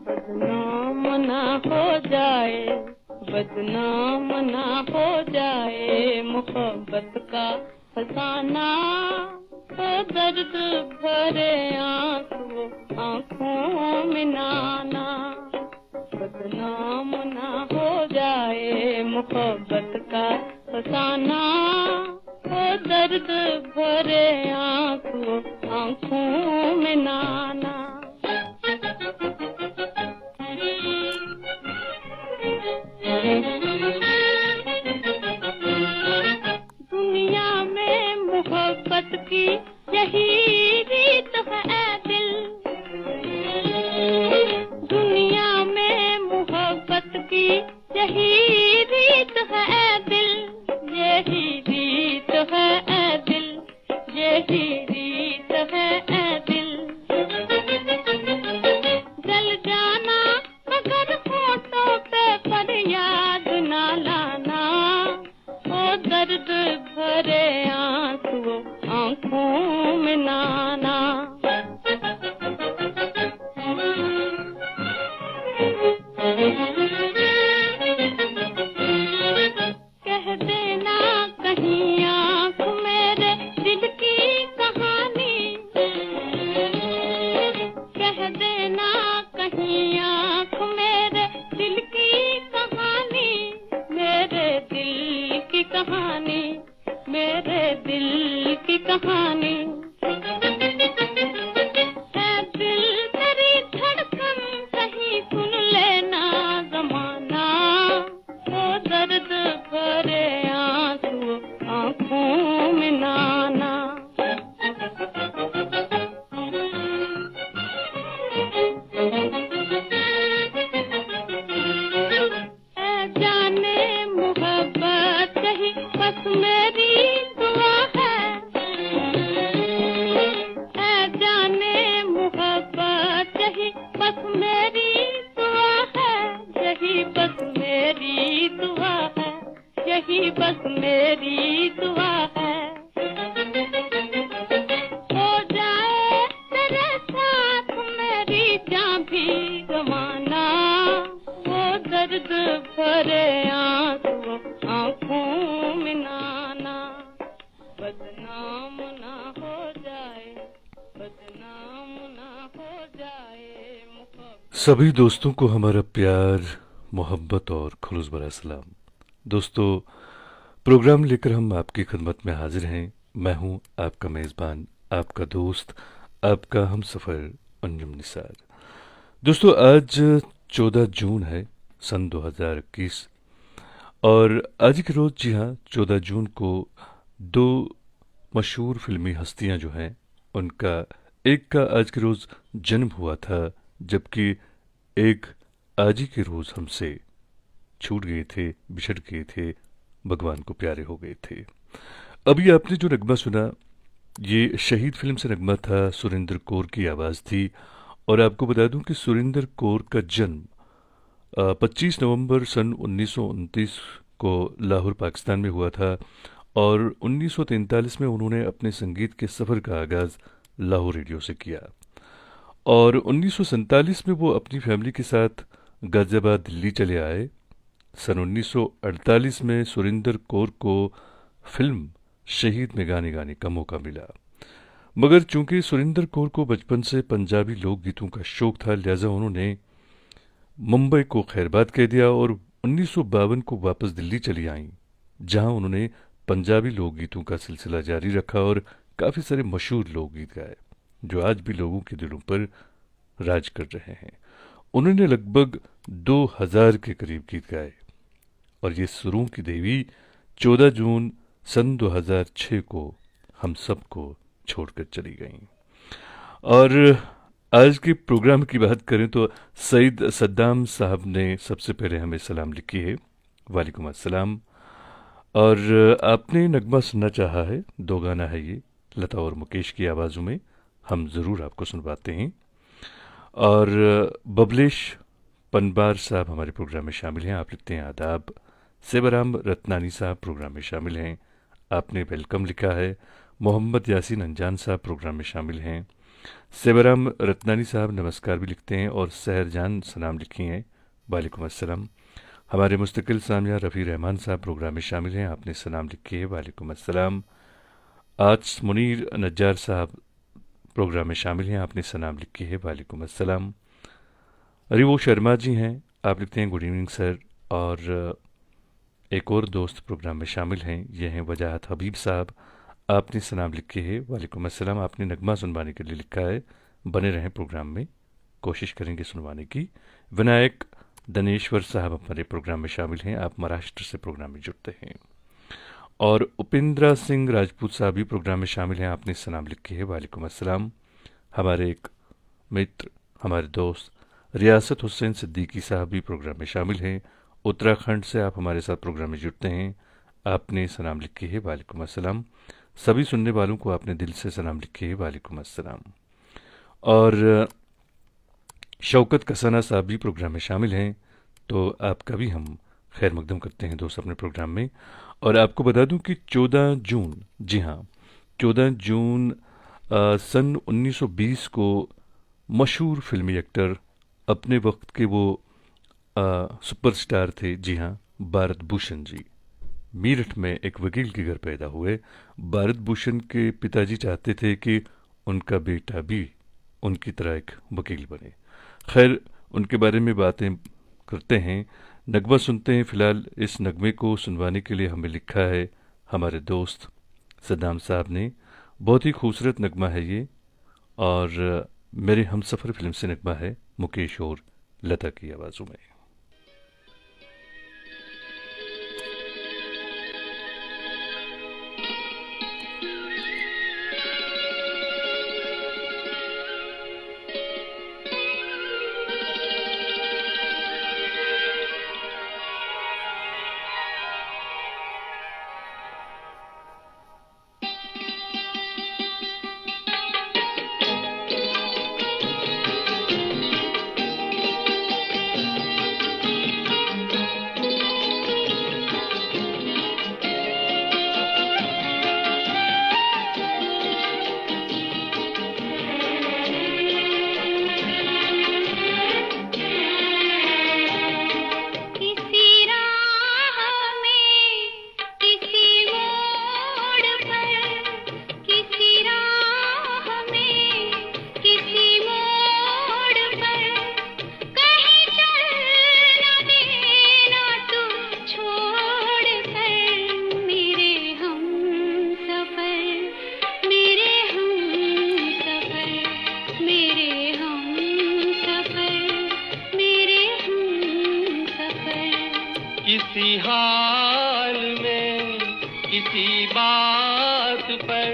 बदनाम ना हो जाए, बदनाम ना हो जाए मोहब्बत का फसाना, तो दर्द भरे आंसू आंखों में नाना। बदनाम ना हो जाए मोहब्बत का फसाना, तो दर्द भरे आंसू आंखों में नाना। दुनिया में मोहब्बत की यही रीत है दिल, दुनिया में मोहब्बत की यही रीत है दिल, यही रीत है दिल, यही रीत है दिल। जल जाना अगर होठों पे पर याद ना लाना, ओ दर्द भरे आंसू आंखों में नाना। कह देना कहीं आंख मेरे दिल की कहानी, कह देना कहीं आंख मेरे दिल की कहानी, मेरे दिल की कहानी, मेरे दिल की कहानी। है दिल तेरी धड़कन कहीं सुन लेना ज़माना, ओ दर्द भरे आंसू आंखों में नाना। ऐ जाने मोहब्बत ही बस मेरी दुआ है, ऐ जाने मोहब्बत ही बस मेरी दुआ है, यही बस मेरी दुआ है, यही बस मेरी दुआ है। हो जाए तेरे साथ मेरी जान भी गवाना, वो दर्द भरे आंसू आंखों में नाना। बदनाम ना हो जाए, बदनाम ना हो जाए मोहब्बत। सभी दोस्तों को हमारा प्यार, मोहब्बत और खुलूस भरा सलाम। दोस्तों, प्रोग्राम लेकर हम आपकी खिदमत में हाजिर हैं। मैं हूं आपका मेज़बान, आपका दोस्त, आपका हमसफ़र अंजुम निसार। दोस्तों, आज 14 जून है सन 2021 और आज के रोज़, जी हाँ, 14 जून को दो मशहूर फिल्मी हस्तियां जो हैं उनका एक का आज के रोज़ जन्म हुआ था, जबकि एक आज ही के रोज़ हमसे छूट गए थे, बिछड़ गए थे, भगवान को प्यारे हो गए थे। अभी आपने जो नगमा सुना, ये शहीद फिल्म से नगमा था, सुरेंद्र कौर की आवाज़ थी। और आपको बता दूं कि सुरेंद्र कौर का जन्म 25 नवंबर सन 1929 को लाहौर, पाकिस्तान में हुआ था और 1943 में उन्होंने अपने संगीत के सफ़र का आगाज़ लाहौर रेडियो से किया और 1947 में वो अपनी फैमिली के साथ गाज़ियाबाद, दिल्ली चले आए। सन 1948 में सुरेंद्र कौर को फिल्म शहीद में गाने गाने का मौका मिला, मगर चूंकि सुरेंद्र कौर को बचपन से पंजाबी लोकगीतों का शौक था, लिहाजा उन्होंने मुंबई को खैरबाद कह दिया और 1952 को वापस दिल्ली चली आईं, जहां उन्होंने पंजाबी लोकगीतों का सिलसिला जारी रखा और काफ़ी सारे मशहूर लोकगीत गाए जो आज भी लोगों के दिलों पर राज कर रहे हैं। उन्होंने लगभग 2000 के करीब गीत गाए और ये सुरों की देवी 14 जून सन 2006 को हम सबको छोड़कर चली गईं। और आज के प्रोग्राम की बात करें तो सईद सद्दाम साहब ने सबसे पहले हमें सलाम लिखी है, वालेकुम अस्सलाम। और आपने नगमा सुनना चाहा है, दो गाना है ये, लता और मुकेश की आवाज़ों में, हम ज़रूर आपको सुनवाते हैं। और बबलेश पनबार साहब हमारे प्रोग्राम में शामिल हैं। आप लिखते हैं आदाब, सेवाराम रत्नानी साहब प्रोग्राम में शामिल हैं। आपने वेलकम लिखा है। मोहम्मद यासीन अनजान साहब प्रोग्राम में शामिल हैं। सेवाराम रत्नानी साहब नमस्कार भी लिखते हैं और सहरजान सलाम लिखी हैं, वालेकुम अस्सलाम। हमारे मुस्तकिल सामिया रफ़ी रहमान साहब प्रोग्राम में शामिल हैं, आपने सलाम लिखी है, वालेकुम अस्सलाम। आज मुनीर नज्जार साहब प्रोग्राम में शामिल हैं, आपने सलाम लिखी है, वालेकुम अस्सलाम। रिवो शर्मा जी हैं, आप लिखते हैं गुड इवनिंग सर। और एक और दोस्त प्रोग्राम में शामिल हैं, ये हैं वजाहत हबीब साहब, आपने सलाम लिखे है, वालेकुम अस्सलाम। आपने नगमा सुनवाने के लिए लिखा है, बने रहें प्रोग्राम में, कोशिश करेंगे सुनवाने की। विनायक दनेश्वर साहब हमारे प्रोग्राम में शामिल हैं, आप महाराष्ट्र से प्रोग्राम में जुड़ते हैं। और उपेंद्रा सिंह राजपूत साहब भी प्रोग्राम में शामिल हैं, आपने सलाम लिखे है, वालेकुम अस्सलाम। हमारे एक मित्र, हमारे दोस्त रियासत हुसैन सिद्दीकी साहब भी प्रोग्राम में शामिल हैं, उत्तराखंड से आप हमारे साथ प्रोग्राम में जुड़ते हैं, आपने सलाम लिखी है, वालेकुम अस्सलाम। सभी सुनने वालों को आपने दिल से सलाम लिखी है, वालेकुम अस्सलाम। और शौकत कसाना साहब भी प्रोग्राम में शामिल हैं, तो आपका भी हम खैर मकदम करते हैं दोस्त अपने प्रोग्राम में। और आपको बता दूं कि 14 जून, जी हाँ 14 जून सन 1920 को मशहूर फिल्मी एक्टर, अपने वक्त के वो सुपरस्टार थे, जी हाँ भारत भूषण जी, मीरठ में एक वकील के घर पैदा हुए। भारत भूषण के पिताजी चाहते थे कि उनका बेटा भी उनकी तरह एक वकील बने। खैर उनके बारे में बातें करते हैं, नगमा सुनते हैं। फ़िलहाल इस नगमे को सुनवाने के लिए हमें लिखा है हमारे दोस्त सद्दाम साहब ने। बहुत ही खूबसूरत नगमा है ये, और मेरे हमसफ़र फिल्म से नगमा है, मुकेश और लता की आवाज़ों में। किसी हाल में किसी बात पर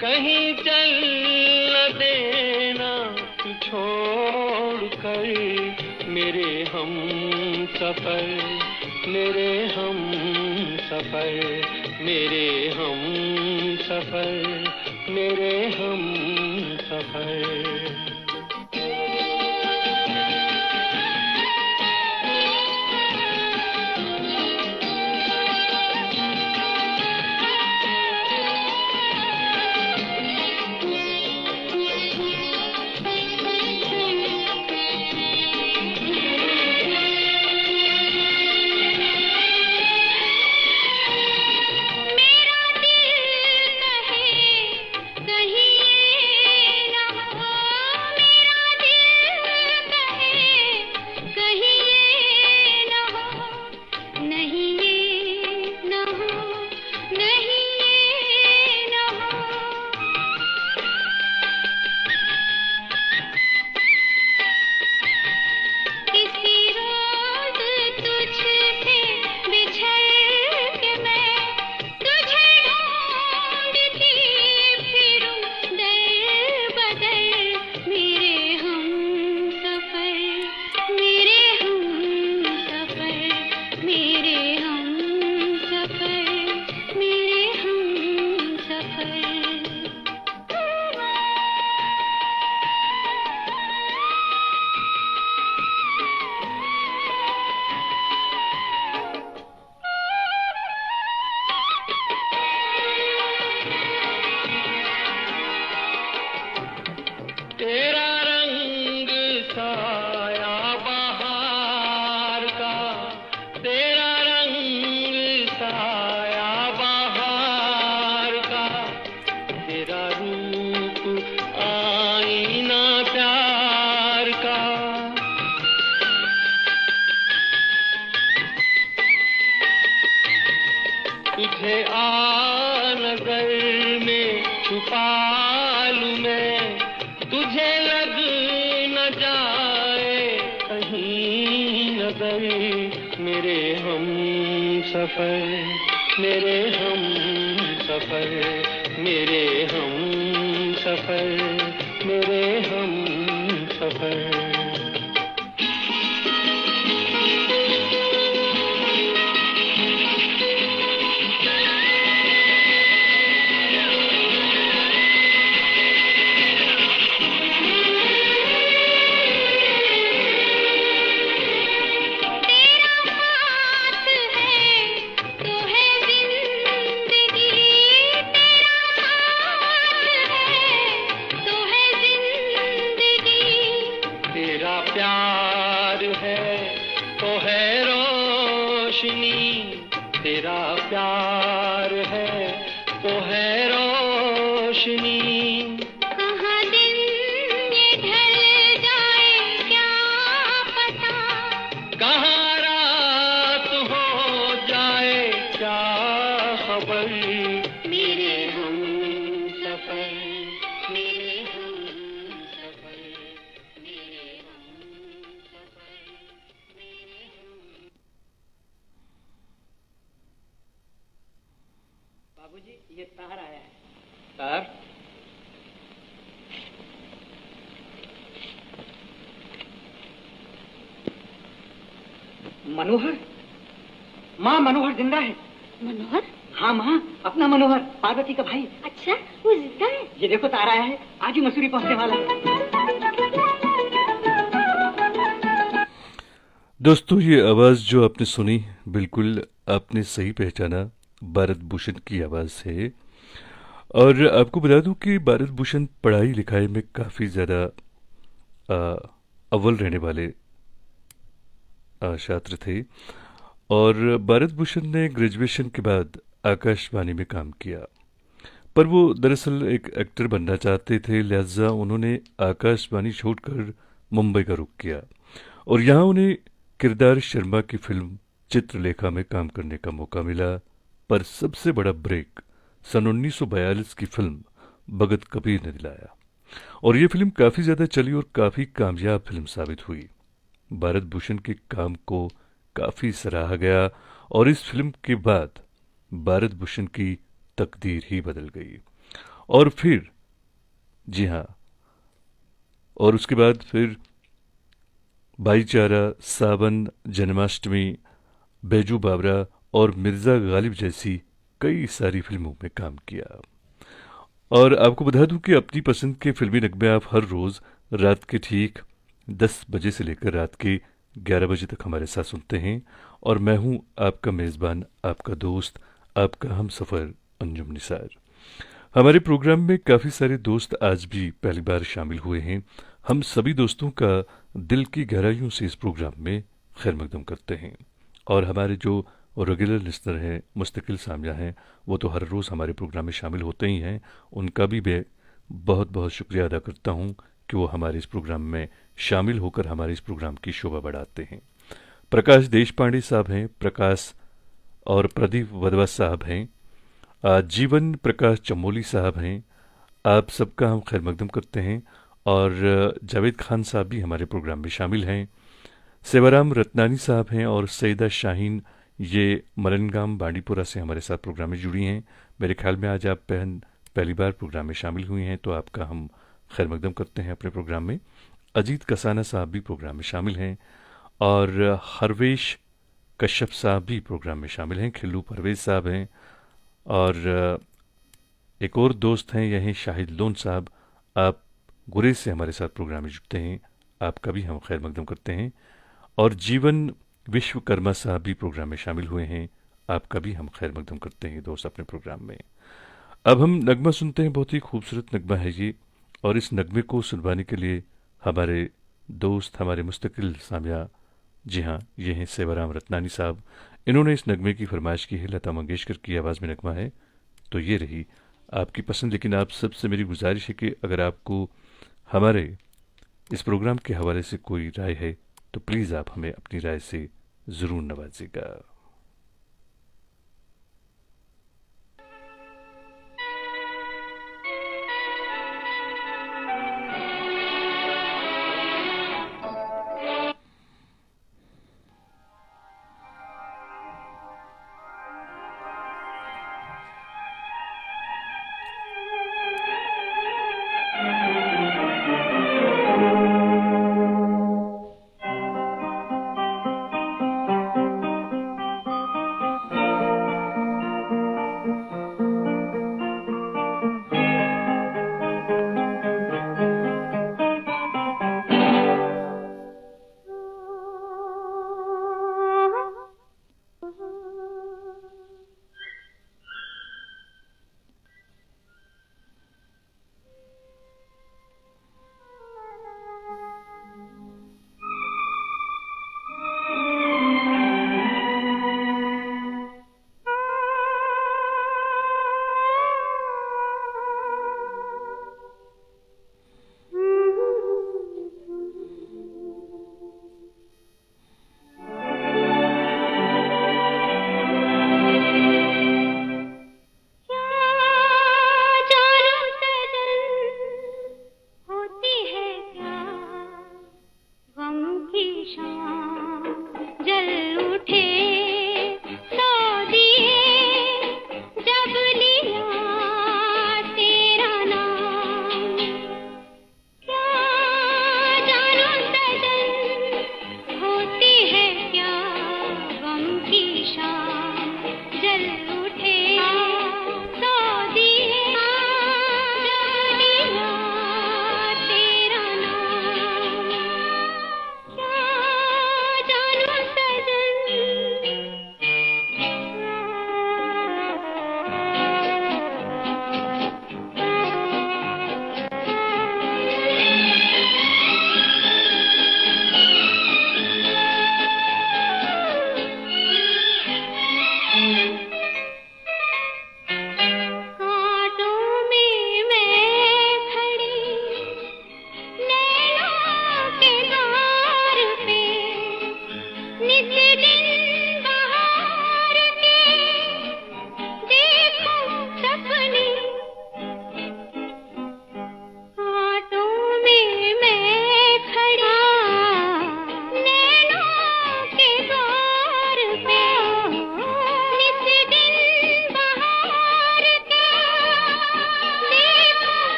कहीं चल न देना तू छोड़ कर, मेरे हम सफर, मेरे हम सफर, मेरे हम सफर, मेरे हम सफर। मेरा दिल कहे कहीं ये न हो तेरा रंग साया बहार का, तेरा रूप आईना प्यार का। तुझे आ नजर में छुपा लूं मैं, तुझे लग न जाए कहीं नजर। मेरे हम सफर, मेरे हम सफर, मेरे हम सफर, मेरे हम सफर। तेरा प्यार है तो है रोशनी। कहाँ दिन ये ढल जाए क्या पता, कहाँ रात हो जाए क्या खबर। मेरे हम सफर, मेरे हम सफर, मेरे हम सफर, मेरे हम। बाबूजी, ये तार आया है। तार? मनोहर? माँ, मनोहर जिंदा है। मनोहर? हाँ माँ, अपना मनोहर, पार्वती का भाई। अच्छा, वो जिंदा है? ये देखो तार आया है, आज ही मसूरी पहुंचने वाला है। दोस्तों, ये आवाज़ जो आपने सुनी, बिल्कुल आपने सही पहचाना, भारत भूषण की आवाज़ है। और आपको बता दूं कि भारत भूषण पढ़ाई लिखाई में काफ़ी ज़्यादा अव्वल रहने वाले छात्र थे। और भारत भूषण ने ग्रेजुएशन के बाद आकाशवाणी में काम किया, पर वो दरअसल एक एक्टर बनना चाहते थे, लिहाजा उन्होंने आकाशवाणी छोड़कर मुंबई का रुख किया और यहाँ उन्हें किरदार शर्मा की फिल्म चित्रलेखा में काम करने का मौका मिला। पर सबसे बड़ा ब्रेक सन 1942 की फिल्म भगत कबीर ने दिलाया और ये फिल्म काफ़ी ज़्यादा चली और काफ़ी कामयाब फिल्म साबित हुई। भारत भूषण के काम को काफ़ी सराहा गया और इस फिल्म के बाद भारत भूषण की तकदीर ही बदल गई। और फिर, जी हाँ, और उसके बाद फिर भाईचारा, सावन, जन्माष्टमी, बैजू बावरा और मिर्ज़ा गालिब जैसी कई सारी फिल्मों में काम किया। और आपको बता दूं कि अपनी पसंद के फिल्मी नगमे आप हर रोज़ रात के ठीक 10 बजे से लेकर रात के 11 बजे तक हमारे साथ सुनते हैं। और मैं हूं आपका मेज़बान, आपका दोस्त, आपका हम सफ़र अंजुम निसार। हमारे प्रोग्राम में काफ़ी सारे दोस्त आज भी पहली बार शामिल हुए हैं। हम सभी दोस्तों का दिल की गहराइयों से इस प्रोग्राम में खैर मकदम करते हैं। और हमारे जो रेगुलर लिस्नर हैं, मुस्तकिल सामिया हैं, वो तो हर रोज़ हमारे प्रोग्राम में शामिल होते ही हैं। उनका भी मैं बहुत बहुत शुक्रिया अदा करता हूँ कि वो हमारे इस प्रोग्राम में शामिल होकर हमारे इस प्रोग्राम की शोभा बढ़ाते हैं। प्रकाश देशपांडे साहब हैं, प्रकाश और प्रदीप वधवा साहब हैं, जीवन प्रकाश चमोली साहब हैं, आप सबका हम खैर मकदम करते हैं। और जावेद खान साहब भी हमारे प्रोग्राम में शामिल हैं, सेवाराम रत्नानी साहब हैं और सईदा शाहीन, ये मलनगाम बांडीपुरा से हमारे साथ प्रोग्राम में जुड़ी हैं। मेरे ख्याल में आज आप पहली बार प्रोग्राम में शामिल हुई हैं, तो आपका हम खैर मकदम करते हैं अपने प्रोग्राम में। अजीत कसाना साहब भी प्रोग्राम में शामिल हैं और हरवेश कश्यप साहब भी प्रोग्राम में शामिल हैं, खिल्लू परवेज साहब हैं और एक और दोस्त हैं, यह हैं शाहिद लोन साहब। आप गुरेज से हमारे साथ प्रोग्राम में जुड़ते हैं, आपका भी हम खैर मकदम करते हैं। और जीवन विश्वकर्मा साहब भी प्रोग्राम में शामिल हुए हैं, आपका भी हम खैर मकदम करते हैं दोस्त अपने प्रोग्राम में। अब हम नगमा सुनते हैं, बहुत ही खूबसूरत नगमा है ये। और इस नगमे को सुनवाने के लिए हमारे दोस्त, हमारे मुस्तकिल सामिया जी हाँ, ये हैं सेवाराम रत्नानी साहब। इन्होंने इस नगमे की फरमाइश की है, लता मंगेशकर की आवाज़ में नगमा है। तो ये रही आपकी पसंद। लेकिन आप सबसे मेरी गुजारिश है कि अगर आपको हमारे इस प्रोग्राम के हवाले से कोई राय है तो प्लीज़ आप हमें अपनी राय से ज़रूर नवाजिएगा।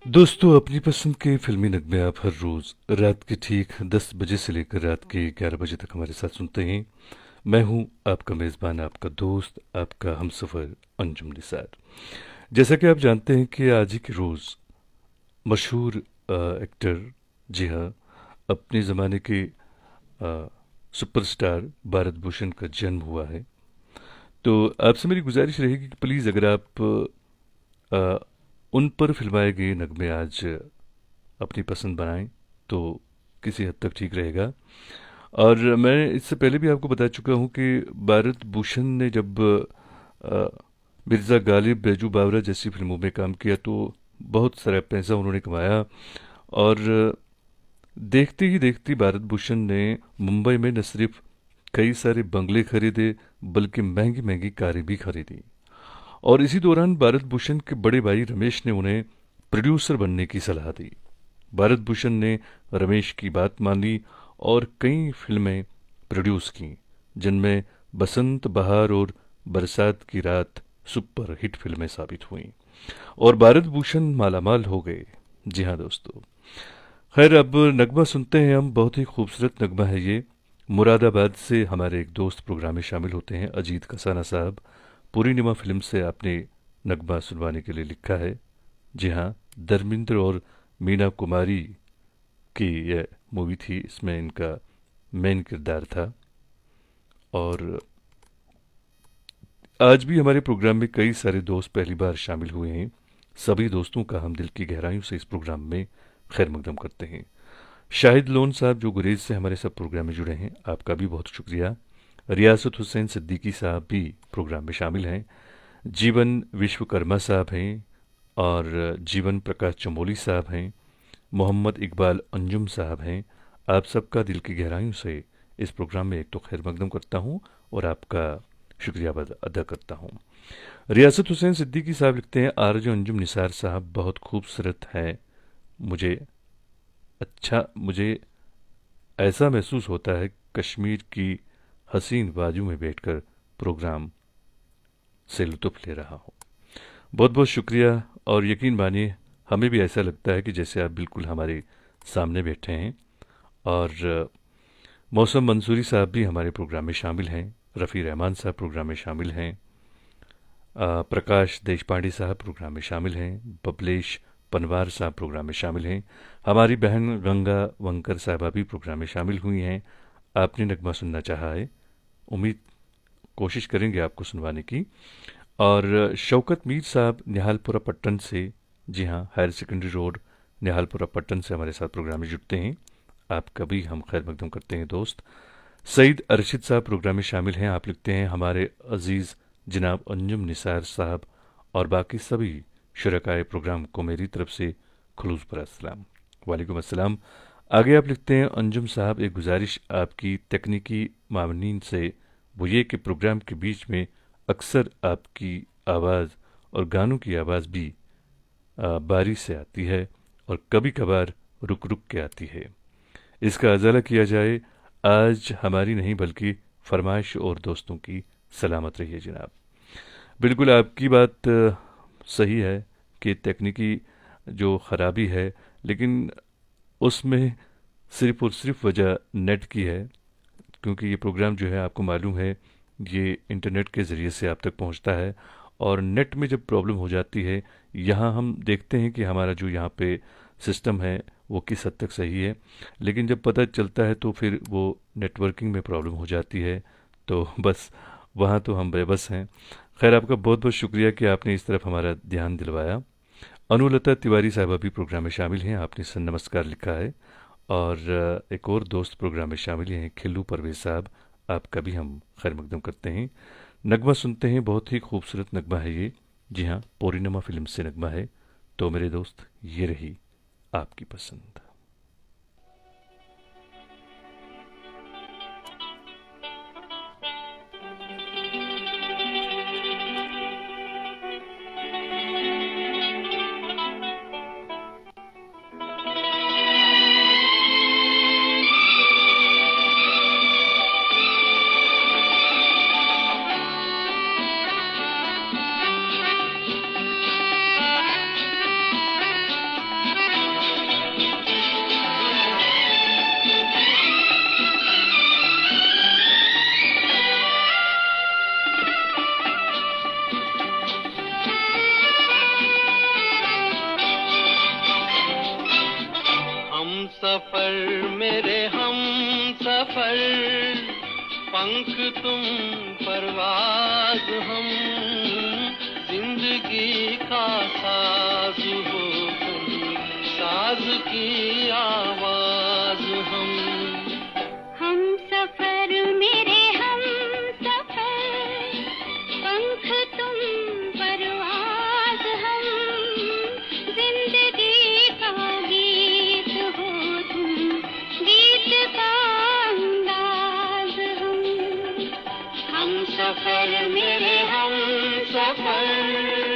दोस्तों, अपनी पसंद के फिल्मी नगमे आप हर रोज़ रात के ठीक 10 बजे से लेकर रात के 11 बजे तक हमारे साथ सुनते हैं। मैं हूं आपका मेज़बान, आपका दोस्त, आपका हमसफ़र अंजुम निसार। जैसा कि आप जानते हैं कि आज ही के रोज़ मशहूर एक्टर, जी हाँ, अपने ज़माने के सुपरस्टार भारत भूषण का जन्म हुआ है। तो आपसे मेरी गुजारिश रहेगी कि प्लीज़ अगर आप अ, उन पर फिल्माए गए नगमे आज अपनी पसंद बनाएं तो किसी हद तक ठीक रहेगा। और मैं इससे पहले भी आपको बता चुका हूँ कि भारत भूषण ने जब अ, मिर्ज़ा गालिब, बैजू बावरा जैसी फिल्मों में काम किया तो बहुत सारा पैसा उन्होंने कमाया। और देखते ही देखते भारत भूषण ने मुंबई में न सिर्फ कई सारे बंगले खरीदे बल्कि महंगी महंगी कारें भी खरीदी। और इसी दौरान भारत भूषण के बड़े भाई रमेश ने उन्हें प्रोड्यूसर बनने की सलाह दी। भारत भूषण ने रमेश की बात मान ली और कई फिल्में प्रोड्यूस की, जिनमें बसंत बहार और बरसात की रात सुपर हिट फिल्में साबित हुईं और भारत भूषण मालामाल हो गए। जी हाँ दोस्तों, खैर अब नगमा सुनते हैं हम। बहुत ही खूबसूरत नगमा है ये। मुरादाबाद से हमारे एक दोस्त प्रोग्राम में शामिल होते हैं, अजीत कसाना साहब। पूर्णिमा फिल्म से आपने नगमा सुनवाने के लिए लिखा है। जी हाँ, धर्मेंद्र और मीना कुमारी की यह मूवी थी, इसमें इनका मेन किरदार था। और आज भी हमारे प्रोग्राम में कई सारे दोस्त पहली बार शामिल हुए हैं। सभी दोस्तों का हम दिल की गहराइयों से इस प्रोग्राम में खैर मकदम करते हैं। शाहिद लोन साहब जो गुरेज से हमारे सब प्रोग्राम में जुड़े हैं, आपका भी बहुत शुक्रिया। रियासत हुसैन सिद्दीकी साहब भी प्रोग्राम में शामिल हैं। जीवन विश्वकर्मा साहब हैं और जीवन प्रकाश चमोली साहब हैं। मोहम्मद इकबाल अंजुम साहब हैं। आप सबका दिल की गहराइयों से इस प्रोग्राम में एक तो खैर मकदम करता हूँ और आपका शुक्रिया अदा करता हूँ। रियासत हुसैन सिद्दीकी साहब लिखते हैं, आरजू अंजुम निसार साहब बहुत खूबसूरत है। मुझे ऐसा महसूस होता है कश्मीर की हसीन वादियों में बैठकर प्रोग्राम से लुत्फ़ ले रहा हूँ। बहुत बहुत शुक्रिया। और यकीन मानिए हमें भी ऐसा लगता है कि जैसे आप बिल्कुल हमारे सामने बैठे हैं। और मौसम मंसूरी साहब भी हमारे प्रोग्राम में शामिल हैं। रफ़ी रहमान साहब प्रोग्राम में शामिल हैं। प्रकाश देशपांडे साहब प्रोग्राम में शामिल हैं। बबलेश पनवार साहब प्रोग्राम में शामिल हैं। हमारी बहन गंगा वंकर साहबा भी प्रोग्राम में शामिल हुई हैं। आपने नगमा सुनना चाहा है, उम्मीद कोशिश करेंगे आपको सुनवाने की। और शौकत मीर साहब निहालपुरा पट्टन से, जी हाँ, higher secondary road Nihalpura Pattan से हमारे साथ प्रोग्राम में जुड़ते हैं। आपका भी हम खैर मकदम करते हैं दोस्त। सईद अरशद साहब प्रोग्राम में शामिल हैं। आप लिखते हैं, हमारे अजीज़ जनाब अंजुम निसार साहब और बाकी सभी शुरकाए प्रोग्राम को मेरी तरफ से खुलूस पर अस्सलाम। वालेकुम अस्सलाम। आगे आप लिखते हैं, अंजुम साहब एक गुजारिश आपकी तकनीकी मामनीन से, वो ये कि प्रोग्राम के बीच में अक्सर आपकी आवाज़ और गानों की आवाज़ भी बारी से आती है और कभी कभार रुक रुक के आती है। इसका अजाला किया जाए। आज हमारी नहीं बल्कि फरमाइश और दोस्तों की सलामत रहिए जनाब। बिल्कुल आपकी बात सही है कि तकनीकी जो ख़राबी है, लेकिन उसमें सिर्फ़ और सिर्फ वजह नेट की है, क्योंकि ये प्रोग्राम जो है आपको मालूम है ये इंटरनेट के ज़रिए से आप तक पहुंचता है। और नेट में जब प्रॉब्लम हो जाती है, यहाँ हम देखते हैं कि हमारा जो यहाँ पे सिस्टम है वो किस हद तक सही है, लेकिन जब पता चलता है तो फिर वो नेटवर्किंग में प्रॉब्लम हो जाती है। तो बस वहाँ तो हम बेबस हैं। खैर आपका बहुत बहुत शुक्रिया कि आपने इस तरफ हमारा ध्यान दिलवाया। अनुलता तिवारी साहबा भी प्रोग्राम में शामिल हैं। आपने सन नमस्कार लिखा है। और एक और दोस्त प्रोग्राम में शामिल हैं, खिल्लू परवेज साहब। आपका भी हम खैर मकदम करते हैं। नगमा सुनते हैं, बहुत ही खूबसूरत नगमा है ये। जी हाँ, पूर्णिमा फिल्म से नगमा है। तो मेरे दोस्त, ये रही आपकी पसंद। सफर मेरे हम सफर, पंख तुम परवाज हम, जिंदगी का साज हो तुम, साज की आवाज हम सफर मेरे हम सफर, पंख तुम परवाज हम, जिंदगी का गीत हो तुम, गीत का अंदाज हम सफर मेरे हम सफर।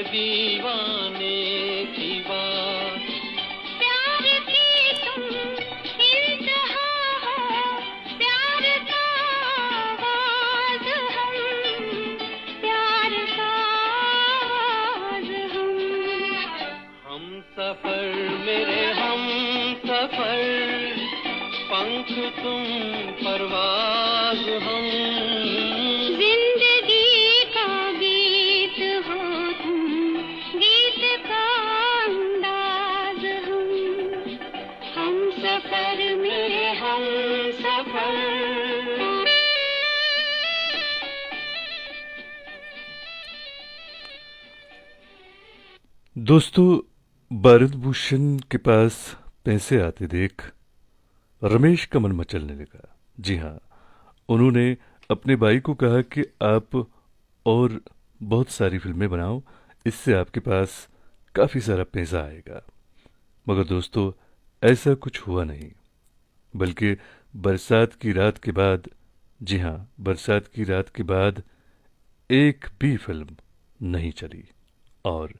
दीवाने की बात, प्यार की तुम इंतहा हो, प्यार का आवाज हम, प्यार का आवाज हम सफर मेरे हम सफर, पंख तुम परवाज हम, जिंदगी का गीत हो तुम, गीत का अंदाज हम सफर मेरे हम सफर। दोस्तों, भारत भूषण के पास पैसे आते देख रमेश का मन मचलने लगा। जी हाँ, उन्होंने अपने भाई को कहा कि आप और बहुत सारी फिल्में बनाओ, इससे आपके पास काफ़ी सारा पैसा आएगा। मगर दोस्तों, ऐसा कुछ हुआ नहीं, बल्कि बरसात की रात के बाद, जी हाँ, बरसात की रात के बाद एक भी फिल्म नहीं चली और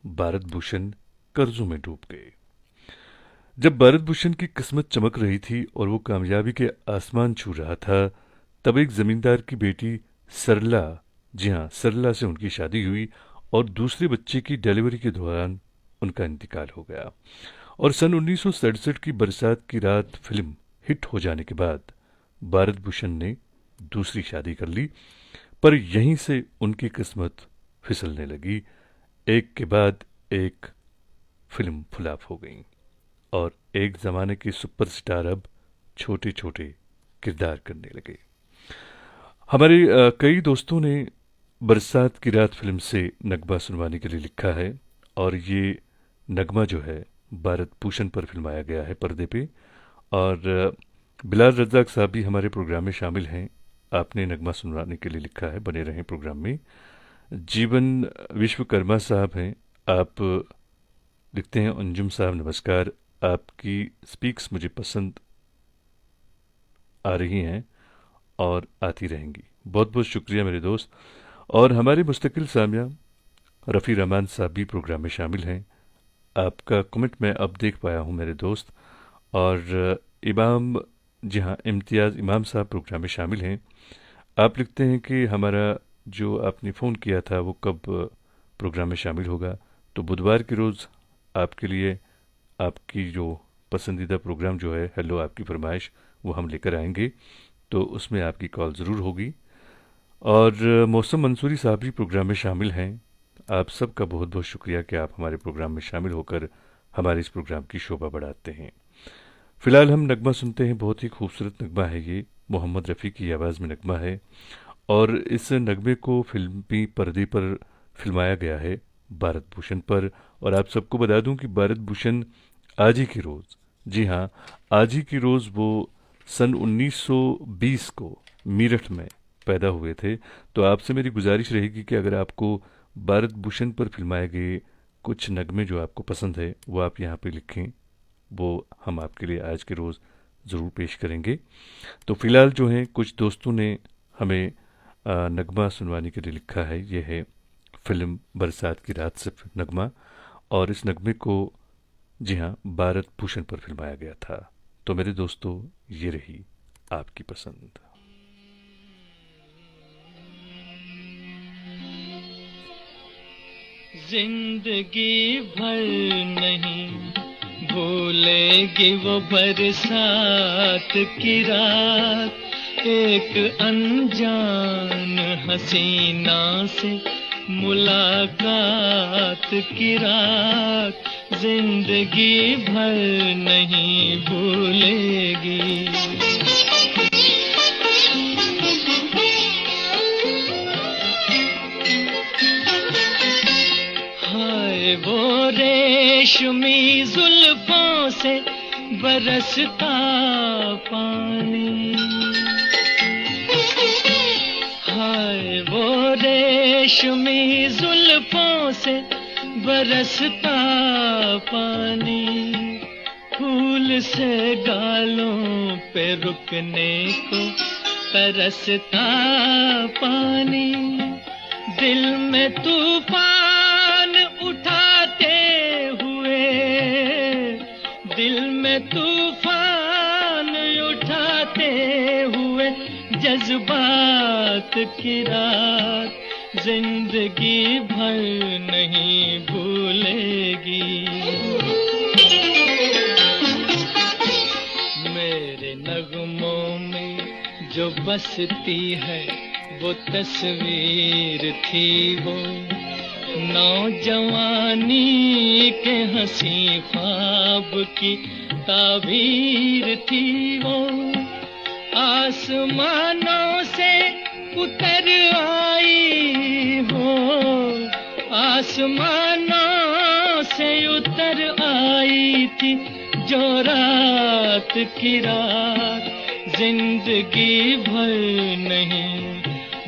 भारत भूषण कर्जों में डूब गए। जब भारत भूषण की किस्मत चमक रही थी और वो कामयाबी के आसमान छू रहा था, तब एक जमींदार की बेटी सरला, जी हाँ, सरला से उनकी शादी हुई और दूसरे बच्चे की डिलीवरी के दौरान उनका इंतकाल हो गया। और सन 1967 की बरसात की रात फिल्म हिट हो जाने के बाद भारत भूषण ने दूसरी शादी कर ली, पर यहीं से उनकी किस्मत फिसलने लगी। एक के बाद एक फिल्म फ्लॉप हो गई और एक जमाने के सुपरस्टार अब छोटे छोटे किरदार करने लगे। हमारे कई दोस्तों ने बरसात की रात फिल्म से नगमा सुनवाने के लिए लिखा है और ये नगमा जो है भारत भूषण पर फिल्माया गया है पर्दे पे। और बिलाल रज्जाक साहब भी हमारे प्रोग्राम में शामिल हैं। आपने नगमा सुनवाने के लिए लिखा है, बने रहें प्रोग्राम में। जीवन विश्वकर्मा साहब हैं, आप लिखते हैं, अंजुम साहब नमस्कार, आपकी स्पीक्स मुझे पसंद आ रही हैं और आती रहेंगी। बहुत बहुत शुक्रिया मेरे दोस्त। और हमारे मुस्तकिल सामिया रफ़ी रहमान साहब भी प्रोग्राम में शामिल हैं। आपका कमेंट मैं अब देख पाया हूं मेरे दोस्त। और इमाम, जी हाँ, इम्तियाज़ इमाम साहब प्रोग्राम में शामिल हैं। आप लिखते हैं कि हमारा जो आपने फ़ोन किया था वो कब प्रोग्राम में शामिल होगा। तो बुधवार के रोज़ आपके लिए आपकी जो पसंदीदा प्रोग्राम जो है हेलो आपकी फरमाइश, वो हम लेकर आएंगे, तो उसमें आपकी कॉल ज़रूर होगी। और मौसम मंसूरी साहब भी प्रोग्राम में शामिल हैं। आप सबका बहुत बहुत शुक्रिया कि आप हमारे प्रोग्राम में शामिल होकर हमारे इस प्रोग्राम की शोभा बढ़ाते हैं। फ़िलहाल हम नगमा सुनते हैं, बहुत ही खूबसूरत नगमा है ये, मोहम्मद रफ़ी की आवाज़ में नगमा है। और इस नगमे को फिल्मी पर्दे पर फिल्माया गया है भारत भूषण पर। और आप सबको बता दूं कि भारत भूषण आज ही की रोज़, जी हाँ, आज ही की रोज़ वो सन 1920 को मीरठ में पैदा हुए थे। तो आपसे मेरी गुजारिश रहेगी कि अगर आपको भारत भूषण पर फिल्माए गए कुछ नगमे जो आपको पसंद है वो आप यहाँ पे लिखें, वो हम आपके लिए आज के रोज़ ज़रूर पेश करेंगे। तो फ़िलहाल जो है कुछ दोस्तों ने हमें नगमा सुनवाने के लिए लिखा है। ये है फिल्म बरसात की रात से नगमा, और इस नगमे को जी हाँ, भारत भूषण पर फिल्माया गया था। तो मेरे दोस्तों, ये रही आपकी पसंद। जिंदगी भर नहीं भूलेगी वो बरसात की रात, एक अनजान हसीना से मुलाकात की रात, जिंदगी भर नहीं भूलेगी। हाय वो रेशमी जुल्फों से बरसता पानी, हाय वो रेशमी जुल्फों से बरसता पानी, फूल से गालों पे रुकने को तरसता पानी, दिल में तूफान उठाते हुए, दिल में तूफान उठाते हुए जज्बात की रात, जिंदगी भर नहीं भूलेगी। मेरे नगमों में जो बसती है वो तस्वीर थी, वो नौजवानी के हंसी ख्वाब की ताबीर थी, वो आसमानों से उतर आई हो, आसमानों से उतर आई थी जो रात की रात, जिंदगी भर नहीं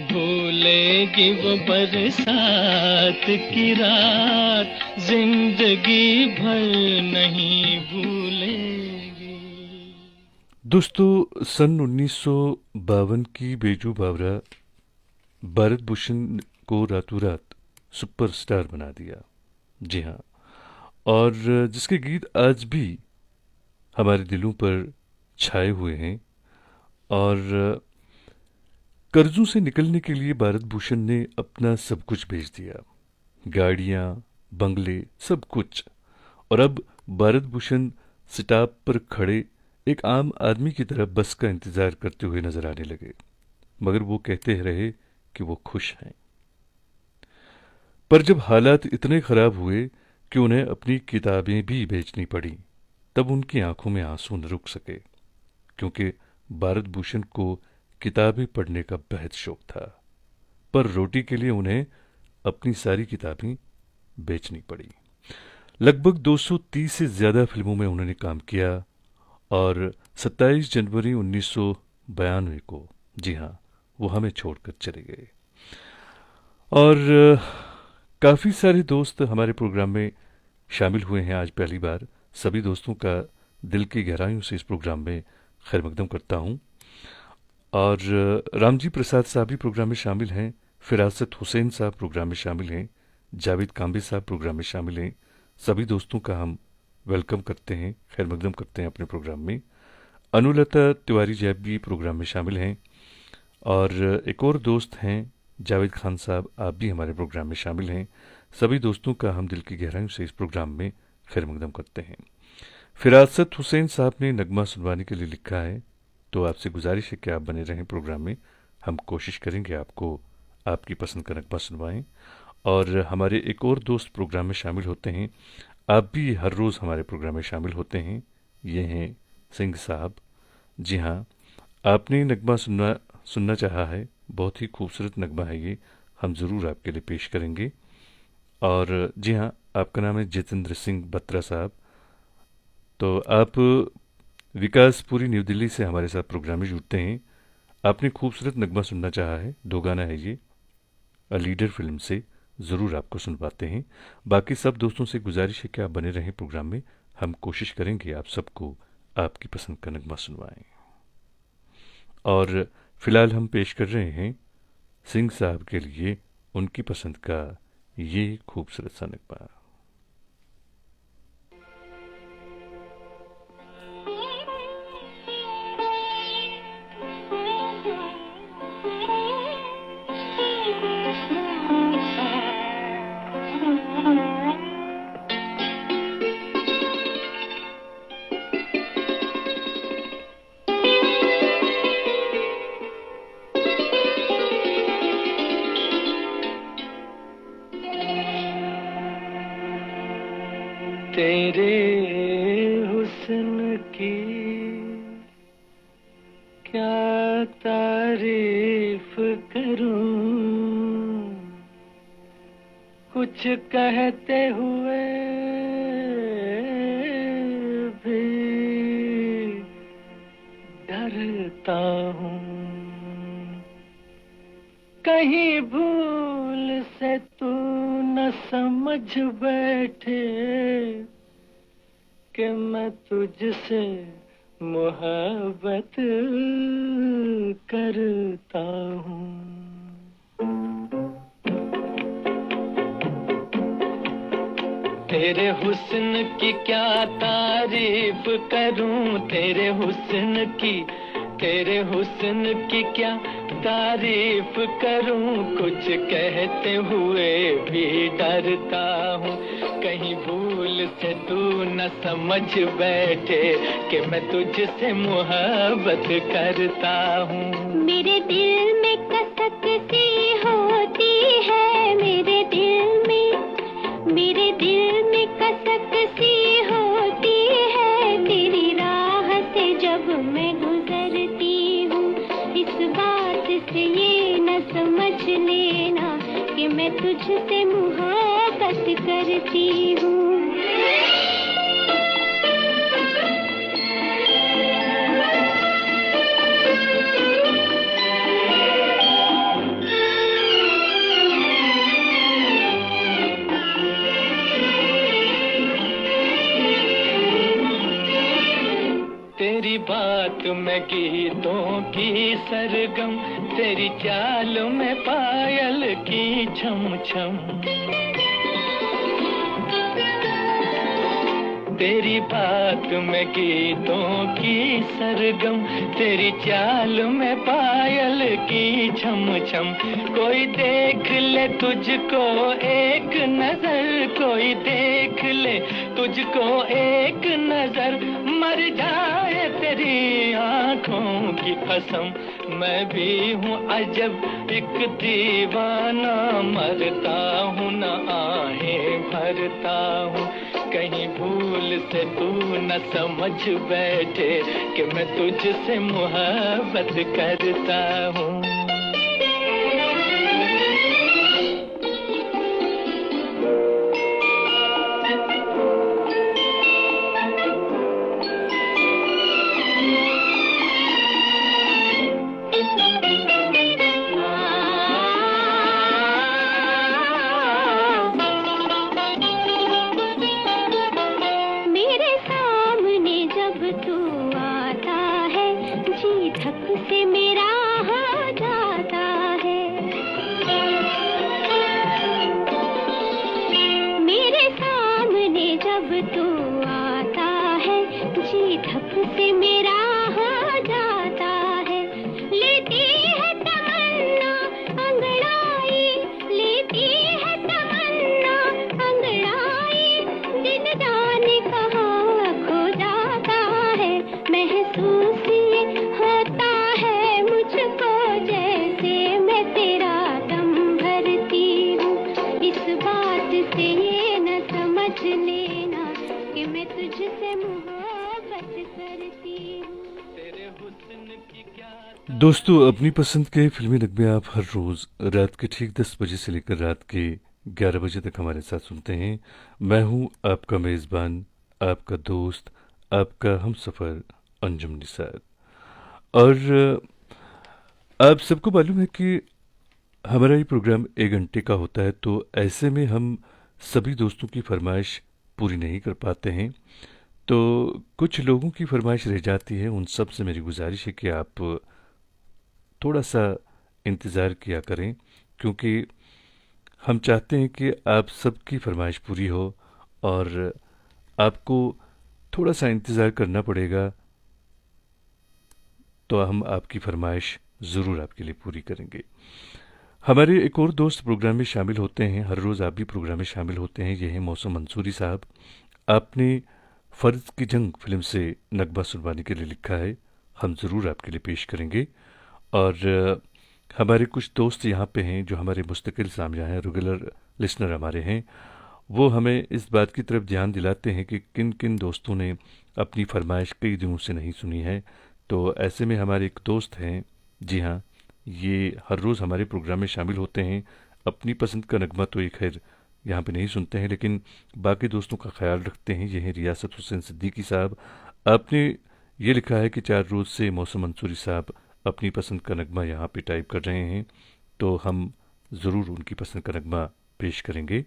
भूलेगी वो बरसात की रात, जिंदगी भर नहीं भूलेगी। दोस्तों, सन 1952 की बेजू बावरा भारत भूषण को रातों रात सुपरस्टार बना दिया। जी हाँ, और जिसके गीत आज भी हमारे दिलों पर छाए हुए हैं। और कर्जों से निकलने के लिए भारत भूषण ने अपना सब कुछ बेच दिया, गाड़ियाँ, बंगले, सब कुछ। और अब भारत भूषण स्टॉप पर खड़े एक आम आदमी की तरह बस का इंतजार करते हुए नजर आने लगे, मगर वो कहते रहे कि वो खुश हैं। पर जब हालात इतने खराब हुए कि उन्हें अपनी किताबें भी बेचनी पड़ी, तब उनकी आंखों में आंसू न रुक सके, क्योंकि भारत भूषण को किताबें पढ़ने का बेहद शौक था। पर रोटी के लिए उन्हें अपनी सारी किताबें बेचनी पड़ी। लगभग 230 से ज्यादा फिल्मों में उन्होंने काम किया और 27 जनवरी 1992 को, जी हाँ, वो हमें छोड़कर चले गए। और काफ़ी सारे दोस्त हमारे प्रोग्राम में शामिल हुए हैं आज पहली बार। सभी दोस्तों का दिल की गहराइयों से इस प्रोग्राम में खैर मकदम करता हूँ। और रामजी प्रसाद साहब भी प्रोग्राम में शामिल हैं, फिरासत हुसैन साहब प्रोग्राम में शामिल हैं, जावेद काम्बे साहब प्रोग्राम में शामिल हैं। सभी दोस्तों का हम वेलकम करते हैं, खैर मकदम करते हैं अपने प्रोग्राम में। अनुलता तिवारी जैब भी प्रोग्राम में शामिल हैं। और एक और दोस्त हैं जावेद खान साहब, आप भी हमारे प्रोग्राम में शामिल हैं। सभी दोस्तों का हम दिल की गहराइयों से इस प्रोग्राम में खैर मकदम करते हैं। फिरासत हुसैन साहब ने नगमा सुनवाने के लिए लिखा है, तो आपसे गुजारिश है कि आप बने रहें प्रोग्राम में। हम कोशिश करेंगे आपको आपकी पसंद का नगमा सुनवाएं। और हमारे एक और दोस्त प्रोग्राम में शामिल होते हैं, आप भी हर रोज़ हमारे प्रोग्राम में शामिल होते हैं, ये हैं सिंह साहब। जी हाँ, आपने नगमा सुनना चाहा है, बहुत ही खूबसूरत नगमा है ये, हम ज़रूर आपके लिए पेश करेंगे। और जी हाँ, आपका नाम है जितेंद्र सिंह बत्रा साहब। तो आप विकासपुरी न्यू दिल्ली से हमारे साथ प्रोग्राम में जुड़ते हैं। आपने खूबसूरत नगमा सुनना चाहा है, 2 गाना है ये, अ लीडर फिल्म से, ज़रूर आपको सुनवाते हैं। बाकी सब दोस्तों से गुजारिश है कि आप बने रहें प्रोग्राम में, हम कोशिश करेंगे आप सबको आपकी पसंद का नगमा सुनवाएं। और फिलहाल हम पेश कर रहे हैं सिंह साहब के लिए उनकी पसंद का ये खूबसूरत सा नगमा। तेरे हुस्न की क्या तारीफ करूं, कुछ कहते हुए भी डरता हूँ। कहीं भूल से तू न समझ बैठे कि मैं तुझसे मोहब्बत करता हूँ। तेरे हुस्न की क्या तारीफ करूं, तेरे हुस्न की क्या तारीफ करूं, कुछ कहते हुए भी डरता हूँ। कहीं भूल से तू न समझ बैठे कि मैं तुझसे मोहब्बत करता हूँ। मेरे दिल में कसक सी होती है, मेरे दिल में कसक सी होती है, तेरी राह से जब मैं गुजरती हूँ। इस बात से ये न समझ लेना कि मैं तुझसे मोहब्बत करती हूँ। तेरी बात में गीतों की सरगम, तेरी चाल में पायल की छम छम। तेरी बात में गीतों की सरगम, तेरी चाल में पायल की छम छम। कोई देख ले तुझको एक नजर, कोई देख ले तुझको एक नजर, मर जाए तेरी आंखों की कसम। मैं भी हूँ अजब एक दीवाना, मरता हूँ न आहें भरता हूँ। कहीं भूल से तू न समझ बैठे कि मैं तुझसे मोहब्बत करता हूँ। दोस्तों, अपनी पसंद के फिल्मी नगमे आप हर रोज़ रात के ठीक 10 बजे से लेकर रात के 11 बजे तक हमारे साथ सुनते हैं। मैं हूं आपका मेज़बान, आपका दोस्त, आपका हमसफ़र अंजुम निसार। और आप सबको मालूम है कि हमारा ये प्रोग्राम 1 घंटे का होता है, तो ऐसे में हम सभी दोस्तों की फरमाइश पूरी नहीं कर पाते हैं। तो कुछ लोगों की फरमाइश रह जाती है। उन सब से मेरी गुजारिश है कि आप थोड़ा सा इंतज़ार किया करें, क्योंकि हम चाहते हैं कि आप सबकी फरमाइश पूरी हो और आपको थोड़ा सा इंतज़ार करना पड़ेगा। तो हम आपकी फरमाइश ज़रूर आपके लिए पूरी करेंगे। हमारे एक और दोस्त प्रोग्राम में शामिल होते हैं, हर रोज़ आप भी प्रोग्राम में शामिल होते हैं। ये हैं मौसम मंसूरी साहब। आपने फ़र्ज की जंग फिल्म से नगमा सुनवाने के लिए लिखा है, हम ज़रूर आपके लिए पेश करेंगे। और हमारे कुछ दोस्त यहाँ पे हैं जो हमारे मुस्तकिल सामया हैं, रेगुलर लिसनर हमारे हैं, वो हमें इस बात की तरफ ध्यान दिलाते हैं कि किन किन दोस्तों ने अपनी फरमाइश कई दिनों से नहीं सुनी है। तो ऐसे में हमारे एक दोस्त हैं, जी हाँ, ये हर रोज़ हमारे प्रोग्राम में शामिल होते हैं। अपनी पसंद का नगमा तो ये खैर यहाँ पे नहीं सुनते हैं, लेकिन बाकी दोस्तों का ख्याल रखते हैं। ये हैं रियासत हुसैन सिद्दीकी साहब। आपने ये लिखा है कि 4 रोज़ से मौसम मंसूरी साहब अपनी पसंद का नगमा यहाँ पे टाइप कर रहे हैं, तो हम ज़रूर उनकी पसंद का नगमा पेश करेंगे।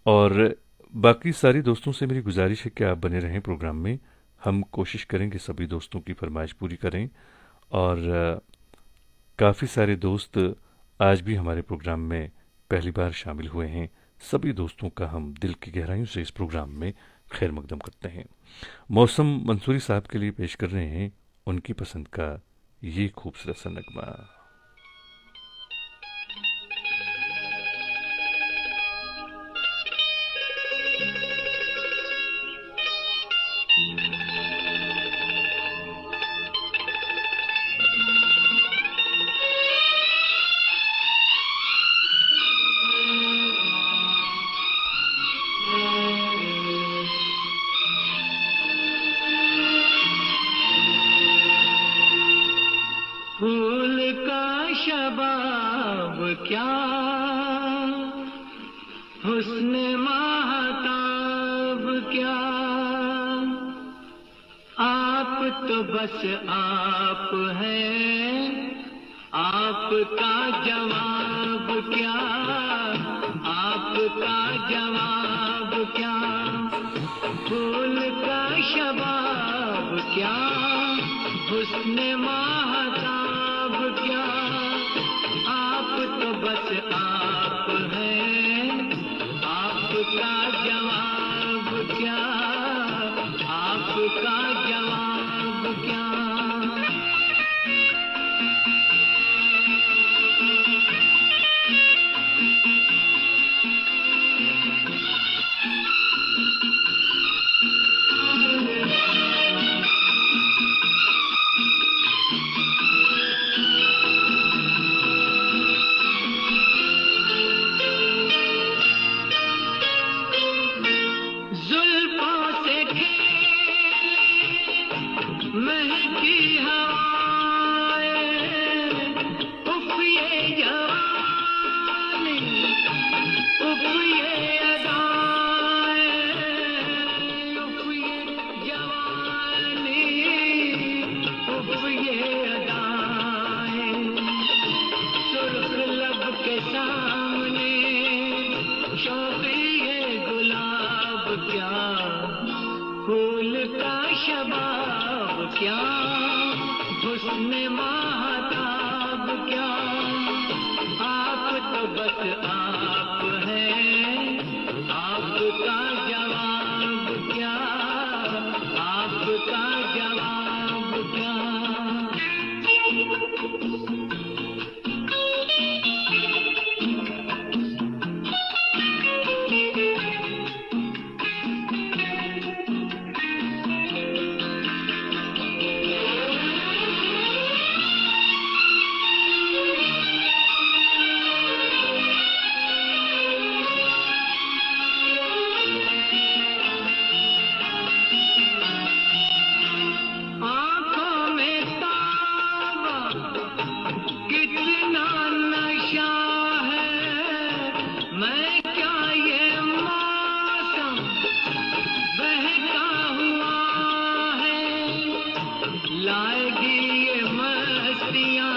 और बाकी सारे दोस्तों से मेरी गुजारिश है कि आप बने रहें प्रोग्राम में। हम कोशिश करेंगे सभी दोस्तों की फरमाइश पूरी करें। और काफ़ी सारे दोस्त आज भी हमारे प्रोग्राम में पहली बार शामिल हुए हैं। सभी दोस्तों का हम दिल की गहराइयों से इस प्रोग्राम में खैर मकदम करते हैं। मौसम मंसूरी साहब के लिए पेश कर रहे हैं उनकी पसंद का ये खूबसूरत सा नगमा। फूल का शबाब क्या, हुस्न महताब क्या, आप तो बस आप हैं, आपका जवाब क्या, आपका जवाब क्या। फूल का शबाब क्या, हुस्न महताब क्या, आप तो बस आप हैं, आपका जवाब क्या, आपका जवाब क्या। जुल्फों से खेले महकी हवाएं, उफ ये जवानी, उफ ये अदाएं, उफ ये जवानी, उफ ये अदाएं। सुर्ख लब के सामने शौक़ी ये गुलाब क्या, फूल का शबाब क्या, हुस्न महताब क्या, आप तो बस आप हैं, आपका जवाब क्या, आपका जवाब क्या। आँखों में ताबा कितना नशा है, मैं क्या ये मौसम बहका हुआ है, लाएगी ये मस्तियाँ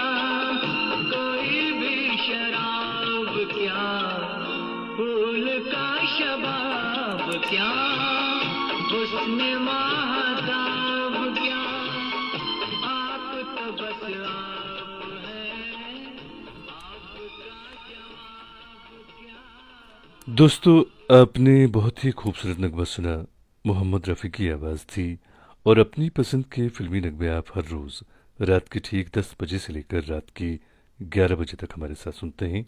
कोई भी शराब क्या, फूल का शबाब क्या, हुस्न महताब क्या, आप तो बस आप हैं, आपका जवाब क्या। दोस्तों, आपने बहुत ही खूबसूरत नगमा सुना। मोहम्मद रफ़ी की आवाज़ थी। और अपनी पसंद के फिल्मी नगमे आप हर रोज़ रात के ठीक 10 बजे से लेकर रात की 11 बजे तक हमारे साथ सुनते हैं।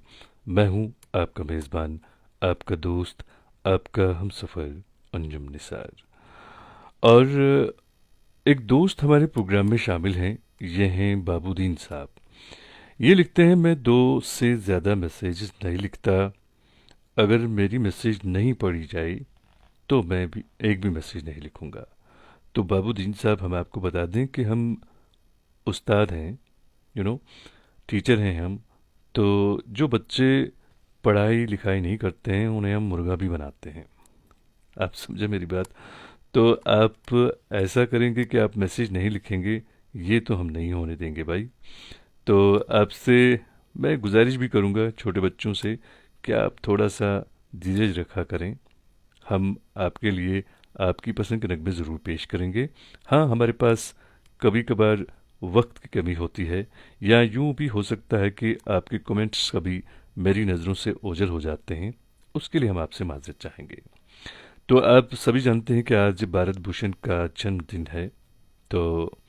मैं हूँ आपका मेज़बान, आपका दोस्त, आपका हमसफ़र अंजुम निसार। और एक दोस्त हमारे प्रोग्राम में शामिल हैं, ये हैं बाबूदीन साहब। ये लिखते हैं, मैं 2 से ज़्यादा मैसेजेस नहीं लिखता, अगर मेरी मैसेज नहीं पढ़ी जाए तो मैं भी एक भी मैसेज नहीं लिखूंगा। तो बाबूदीन साहब, हम आपको बता दें कि हम उस्ताद हैं, टीचर हैं हम। तो जो बच्चे पढ़ाई लिखाई नहीं करते हैं उन्हें हम मुर्गा भी बनाते हैं। आप समझे मेरी बात? तो आप ऐसा करेंगे कि आप मैसेज नहीं लिखेंगे, ये तो हम नहीं होने देंगे भाई। तो आपसे मैं गुजारिश भी करूँगा छोटे बच्चों से कि आप थोड़ा सा धीरज रखा करें। हम आपके लिए आपकी पसंद के नगमे ज़रूर पेश करेंगे। हाँ, हमारे पास कभी कभार वक्त की कमी होती है, या यूं भी हो सकता है कि आपके कमेंट्स कभी मेरी नज़रों से ओझल हो जाते हैं, उसके लिए हम आपसे माज़रत चाहेंगे। तो आप सभी जानते हैं कि आज भारत भूषण का जन्मदिन है। तो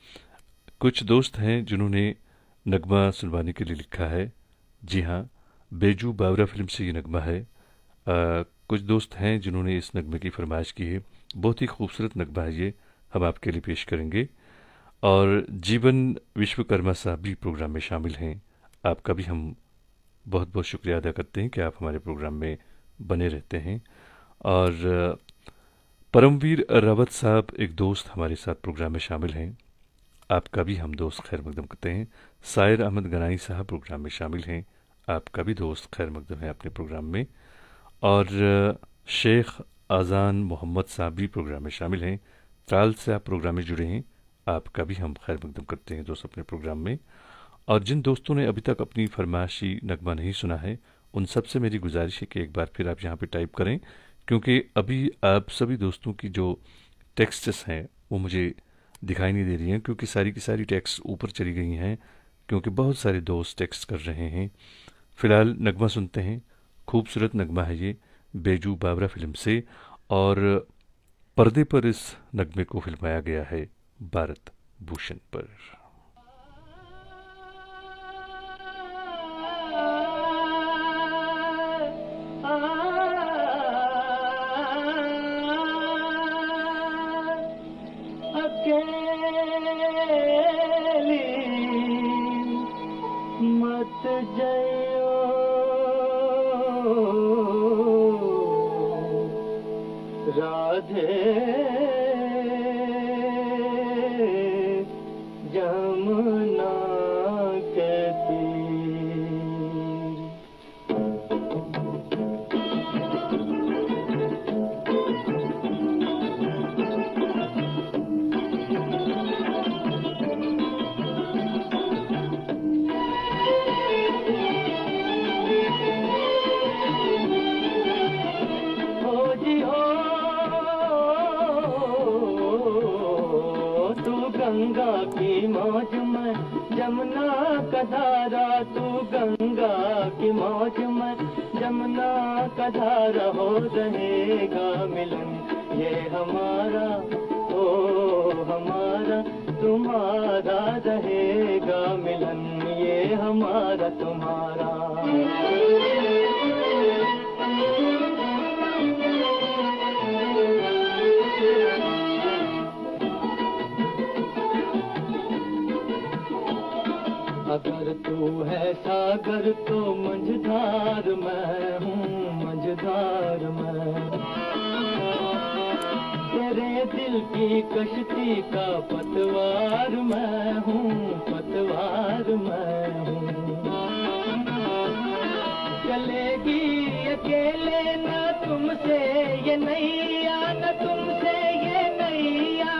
कुछ दोस्त हैं जिन्होंने नगमा सुनवाने के लिए लिखा है। जी हाँ, बेजू बावरा फिल्म से ये नगमा है। कुछ दोस्त हैं जिन्होंने इस नगमे की फरमाइश की है। बहुत ही खूबसूरत नगमा है ये, हम आपके लिए पेश करेंगे। और जीवन विश्वकर्मा साहब भी प्रोग्राम में शामिल हैं। आपका भी हम बहुत बहुत शुक्रिया अदा करते हैं कि आप हमारे प्रोग्राम में बने रहते हैं। और परमवीर रावत साहब, एक दोस्त, हमारे साथ प्रोग्राम में शामिल हैं। आपका भी हम दोस्त खैर मकदम करते हैं। सायर अहमद गनाई साहब प्रोग्राम में शामिल हैं। आपका भी दोस्त खैर मकदम है अपने प्रोग्राम में। और शेख आज़ान मोहम्मद साहब भी प्रोग्राम में शामिल हैं। त्राल से आप प्रोग्राम में जुड़े हैं, आपका भी हम खैर मकदम करते हैं दोस्त अपने प्रोग्राम में। और जिन दोस्तों ने अभी तक अपनी फरमाइशी नगमा नहीं सुना है, उन सब से मेरी गुजारिश है कि एक बार फिर आप यहाँ पे टाइप करें, क्योंकि अभी आप सभी दोस्तों की जो टेक्स्ट्स हैं वो मुझे दिखाई नहीं दे रही हैं, क्योंकि सारी की सारी टेक्स्ट ऊपर चली गई हैं, क्योंकि बहुत सारे दोस्त टेक्स्ट कर रहे हैं। फ़िलहाल नगमा सुनते हैं। खूबसूरत नगमा है ये, बेजू बावरा फिल्म से, और पर्दे पर इस नगमे को फिल्माया गया है भारत भूषण पर। मत जयो राधे जमुना के तीर। गंगा की मौज में जमुना का धारा, तू गंगा की मौज में जमुना का धारा, हो रहेगा मिलन ये हमारा, ओ हमारा तुम्हारा, रहेगा मिलन ये हमारा तुम्हारा। अगर तू है सागर तो मंझधार मैं हूँ, मंझधार मैं। तेरे दिल की कश्ती का पतवार मैं हूँ, पतवार मैं हूँ। चलेगी अकेले न तुमसे ये नैया, न तुमसे ये नैया।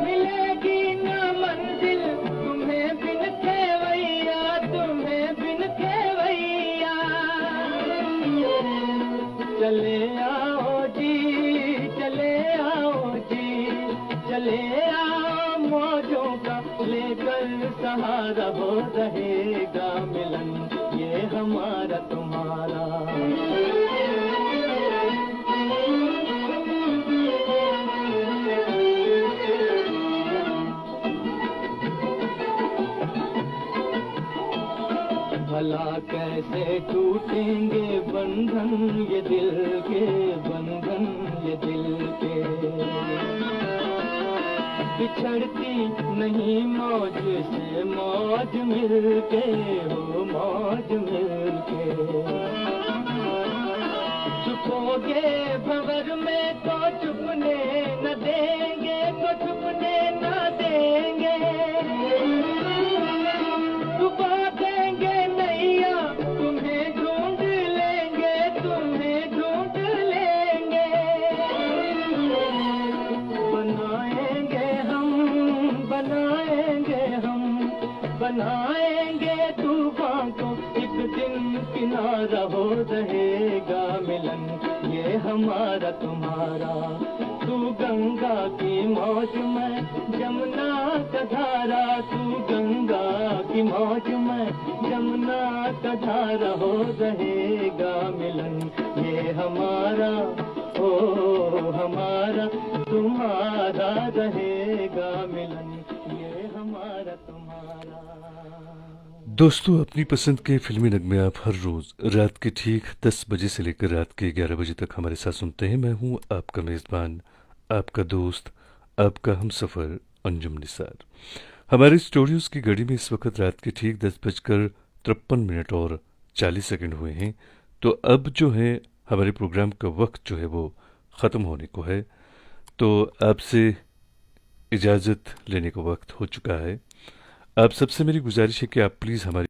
मिलेगी न मंजिल तुम्हें बिन खेवैया, तुम्हें बिन खेवैया। चले आओ जी, चले आओ जी, चले आओ मौजों का लेकर सहारा, हो रहेगा मिलन ये हमारा तुम्हारा। भला कैसे टूटेंगे बंधन ये दिल के, बंधन ये दिल के। बिछड़ती नहीं मौज से मौज मिलके, हो मौज मिलके। रहोगे भंवर में तो छुपने न देंगे, तो छुपने न देंगे। डुबा देंगे नैया तुम्हें ढूंढ लेंगे, तुम्हें ढूंढ लेंगे। बनाएंगे हम, बनाएंगे हम, बनाएंगे तूफान को एक दिन, किनारा हो रहेगा मिलन ये हमारा तुम्हारा। तू गंगा की मौज में जमुना का धारा, तू गंगा की मौज में जमुना का धारा हो रहेगा मिलन ये हमारा, ओ हमारा तुम्हारा रहेगा मिलन ये हमारा तुम्हारा। दोस्तों, अपनी पसंद के फिल्मी नगमे आप हर रोज़ रात के ठीक 10 बजे से लेकर रात के 11 बजे तक हमारे साथ सुनते हैं। मैं हूं आपका मेज़बान, आपका दोस्त, आपका हमसफ़र अंजुम निसार। हमारे स्टूडियोज़ की घड़ी में इस वक्त रात के ठीक 10:53 और 40 सेकंड हुए हैं। तो अब जो है हमारे प्रोग्राम का वक्त जो है वो ख़त्म होने को है, तो आपसे इजाज़त लेने का वक्त हो चुका है। आप सबसे मेरी गुजारिश है कि आप प्लीज़ हमारी